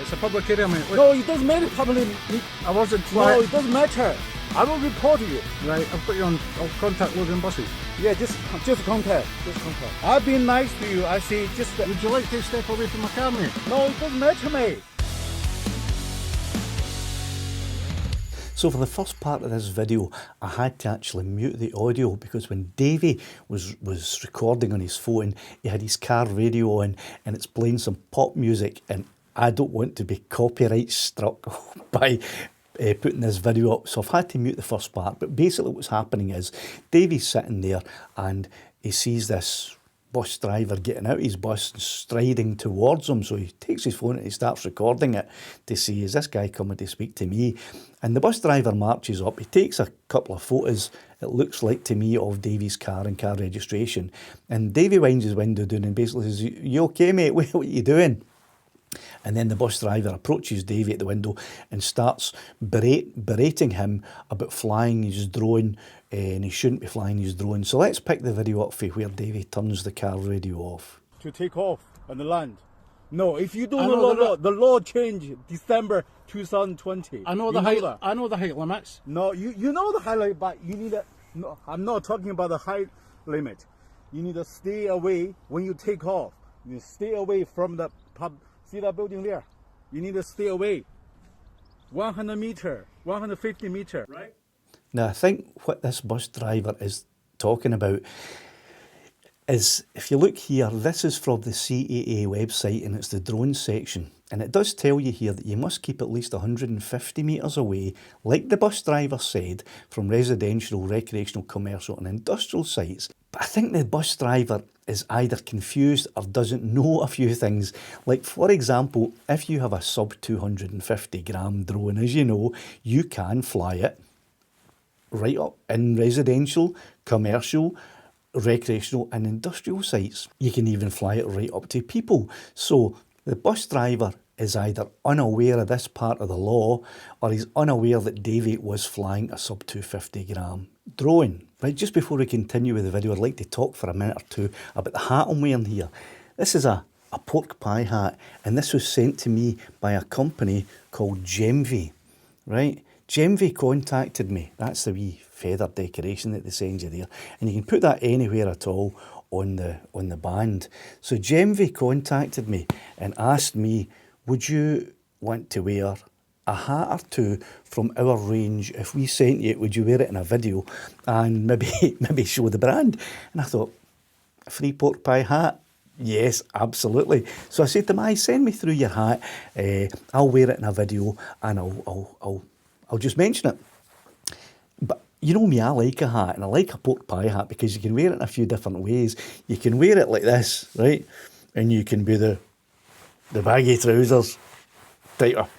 It's a public area, mate. Look, No, it doesn't matter public. I wasn't No, flying. it doesn't matter. I will report you. Right, I've got you on. I'll contact Logan Buses. Yeah, just contact. Just contact. I've been nice to you. I see. Just Would you like to step away from my car, mate? no, it doesn't matter, mate. So for the first part of this video, I had to actually mute the audio because when Davy was recording on his phone, he had his car radio on and it's playing some pop music, and I don't want to be copyright struck by putting this video up. So I've had to mute the first part. But basically what's happening is Davy's sitting there and he sees this bus driver getting out of his bus and striding towards him. So he takes his phone and he starts recording it to see, is this guy coming to speak to me? And the bus driver marches up. He takes a couple of photos, it looks like to me, of Davy's car and car registration. And Davy winds his window down and basically says, you okay, mate? What are you doing? And then the bus driver approaches Davy at the window and starts berating him about flying his drone, and he shouldn't be flying his drone. So let's pick the video up for where Davy turns the car radio off. To take off on the land. No, if you don't I know know the law changed December 2020. I know You the height. that. I know the height limits. No, you know the highlight, but you need a. No, I'm not talking about the height limit. You need to stay away when you take off. You stay away from the pub. See that building there? You need to stay away. 100 meter, 150 meter, right? Now, I think what this bus driver is talking about is, if you look here, this is from the CAA website and it's the drone section. And it does tell you here that you must keep at least 150 metres away, like the bus driver said, from residential, recreational, commercial and industrial sites. But I think the bus driver is either confused or doesn't know a few things. Like, for example, if you have a sub 250 gram drone, as you know, you can fly it right up in residential, commercial, recreational and industrial sites. You can even fly it right up to people. So the bus driver is either unaware of this part of the law, or he's unaware that Davy was flying a sub 250 gram drone. Right, just before we continue with the video, I'd like to talk for a minute or two about the hat I'm wearing here. This is a pork pie hat, and this was sent to me by a company called Gemvy, right? Gemvy contacted me. That's the wee feather decoration that they send you there, and you can put that anywhere at all on the band. So Gemvy contacted me and asked me, would you want to wear a hat or two from our range? If we sent you it, would you wear it in a video and maybe show the brand? And I thought, a free pork pie hat? Yes, absolutely. So I said to him, send me through your hat. I'll wear it in a video and I'll just mention it. But you know me, I like a hat, and I like a pork pie hat because you can wear it in a few different ways. You can wear it like this, right? And you can be the baggy trousers type of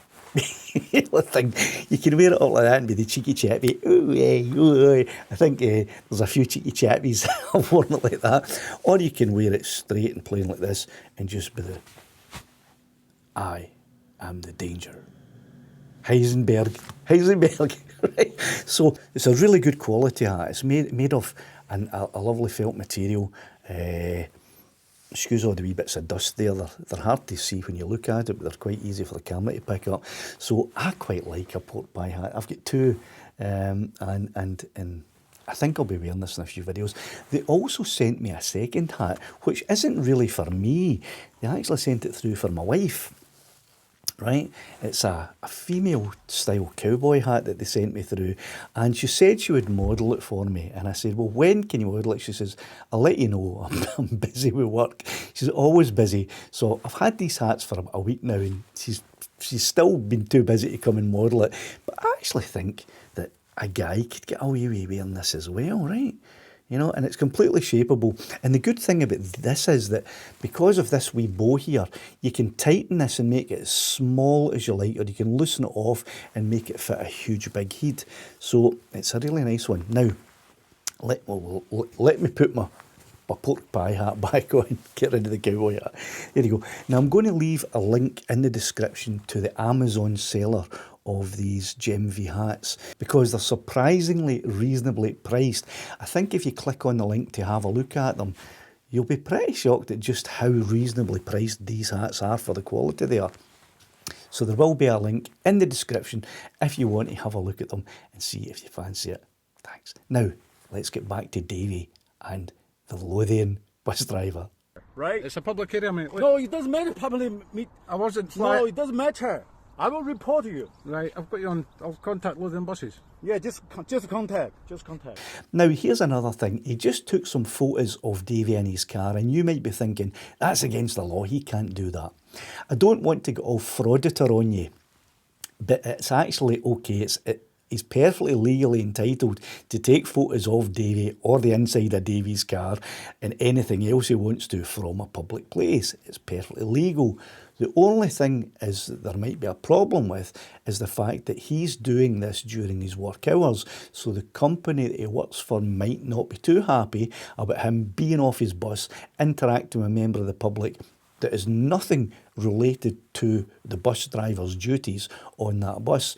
thing. You can wear it up like that and be the cheeky chappy. Ooh, ooh. I think there's a few cheeky chappies I've worn it like that. Or you can wear it straight and plain like this and just be the I am the danger. Heisenberg, right? So it's a really good quality hat. It's made of a lovely felt material. Excuse all the wee bits of dust there. They're hard to see when you look at it, but they're quite easy for the camera to pick up. So I quite like a pork pie hat. I've got two, and I think I'll be wearing this in a few videos. They also sent me a second hat, which isn't really for me. They actually sent it through for my wife. Right, it's a female style cowboy hat that they sent me through, and she said she would model it for me, and I said, well, when can you model it? She says, I'll let you know, I'm busy with work. She's always busy. So I've had these hats for a week now, and she's still been too busy to come and model it. But I actually think that a guy could get away with wearing this as well, right? You know, and it's completely shapeable. And the good thing about this is that because of this wee bow here, you can tighten this and make it as small as you like, or you can loosen it off and make it fit a huge big head. So it's a really nice one. Now, let me put my pork pie hat back on, get rid of the cowboy hat. There you go. Now I'm going to leave a link in the description to the Amazon seller of these Gemvy hats because they're surprisingly reasonably priced. I think if you click on the link to have a look at them, you'll be pretty shocked at just how reasonably priced these hats are for the quality they are. So there will be a link in the description if you want to have a look at them and see if you fancy it. Thanks. Now, let's get back to Davy and the Lothian bus driver. Right? It's a public area, mate. Look, No, it doesn't matter. Public meet. I wasn't No, flying. it doesn't matter. I will report you. Right, I've got you on. I'll contact Lothian buses. Yeah, just contact. Just contact. Now, here's another thing. He just took some photos of Davy in his car, and you might be thinking, that's against the law, he can't do that. I don't want to get all frauditor on you, but it's actually okay. He's perfectly legally entitled to take photos of Davy or the inside of Davy's car and anything else he wants to from a public place. It's perfectly legal. The only thing is that there might be a problem with is the fact that he's doing this during his work hours. So the company that he works for might not be too happy about him being off his bus, interacting with a member of the public that is nothing related to the bus driver's duties on that bus.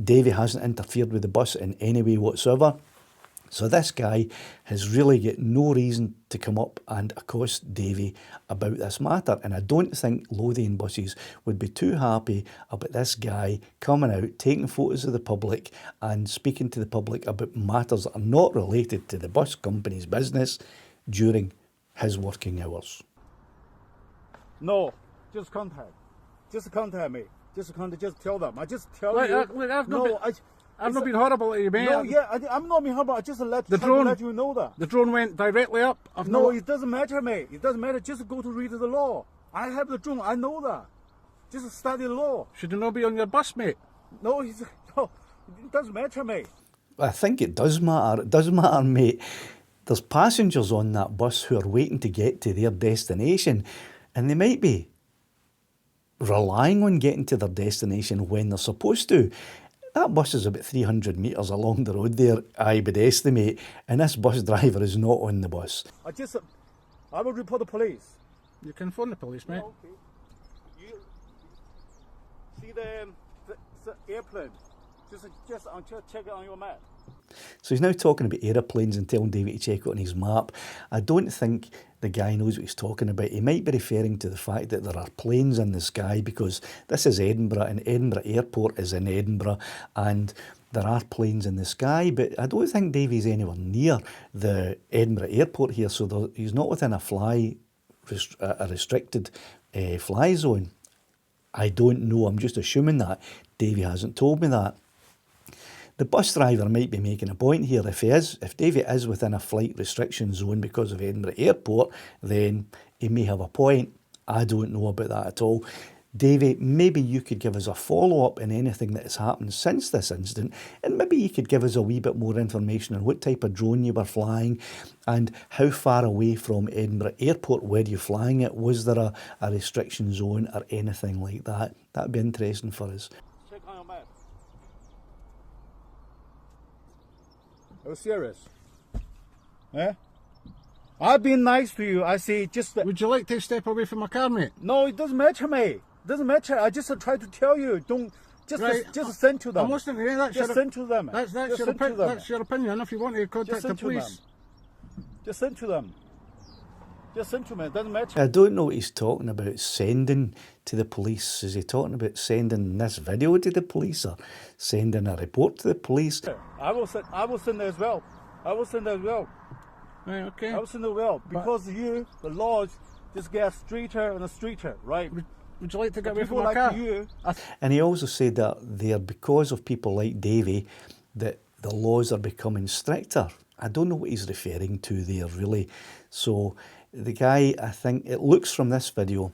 Davy hasn't interfered with the bus in any way whatsoever. So this guy has really got no reason to come up and accost Davy about this matter. And I don't think Lothian buses would be too happy about this guy coming out, taking photos of the public and speaking to the public about matters that are not related to the bus company's business during his working hours. No, just contact. Just contact me. Just contact. Just tell them. I just tell Look, you. look, I've not no, been- I've not been horrible to you, mate. No, yeah, I'm not being horrible. I just try to let you know that. The drone went directly up. No, it doesn't matter, mate. It doesn't matter. Just go to read the law. I have the drone. I know that. Just study the law. Should it not be on your bus, mate? No, no, it doesn't matter, mate. I think it does matter. It does matter, mate. There's passengers on that bus who are waiting to get to their destination, and they might be relying on getting to their destination when they're supposed to. That bus is about 300 metres along the road there, I would estimate, and this bus driver is not on the bus. I will report the police. You can phone the police, mate. Okay. You see the airplane? Just check it on your map. So he's now talking about aeroplanes and telling Davy to check it on his map. I don't think the guy knows what he's talking about. He might be referring to the fact that there are planes in the sky because this is Edinburgh and Edinburgh Airport is in Edinburgh and there are planes in the sky, but I don't think Davy's anywhere near the Edinburgh Airport here, so he's not within a restricted fly zone. I don't know, I'm just assuming that. Davy hasn't told me that. The bus driver might be making a point here. If Davy is within a flight restriction zone because of Edinburgh Airport, then he may have a point. I don't know about that at all. Davy, maybe you could give us a follow-up in anything that has happened since this incident, and maybe you could give us a wee bit more information on what type of drone you were flying and how far away from Edinburgh Airport were you flying it. Was there a restriction zone or anything like that? That would be interesting for us. Check on your map. Are you serious? Eh? I've been nice to you. I say just... Would you like to step away from my car, mate? No, it doesn't matter, mate. It doesn't matter. I just try to tell you. Don't... Just send to them. I'm listening to you. Just send to them. That's Just your send to opinion. them. That's your opinion. If you want to Just contact the send to police, them. Just send to them. Just send to them. It doesn't matter. I don't know what he's talking about sending to the police. Is he talking about sending this video to the police or sending a report to the police? I will send as well. I will send as well. right? Okay. I will send as well. Because the laws just get straighter and straighter, right? Would you like to get away from People my like car? you... And he also said that there, because of people like Davy, that the laws are becoming stricter. I don't know what he's referring to there, really. So the guy, I think, it looks from this video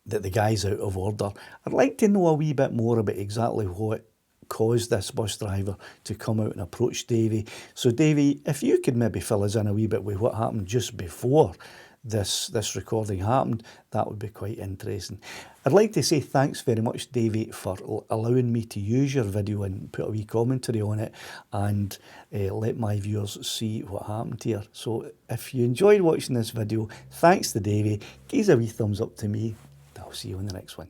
that the guy's out of order. I'd like to know a wee bit more about exactly what caused this bus driver to come out and approach Davy. So Davy, if you could maybe fill us in a wee bit with what happened just before this recording happened, that would be quite interesting. I'd like to say thanks very much, Davy, for allowing me to use your video and put a wee commentary on it and let my viewers see what happened here. So if you enjoyed watching this video, thanks to Davy, give us a wee thumbs up to me. I'll see you in the next one.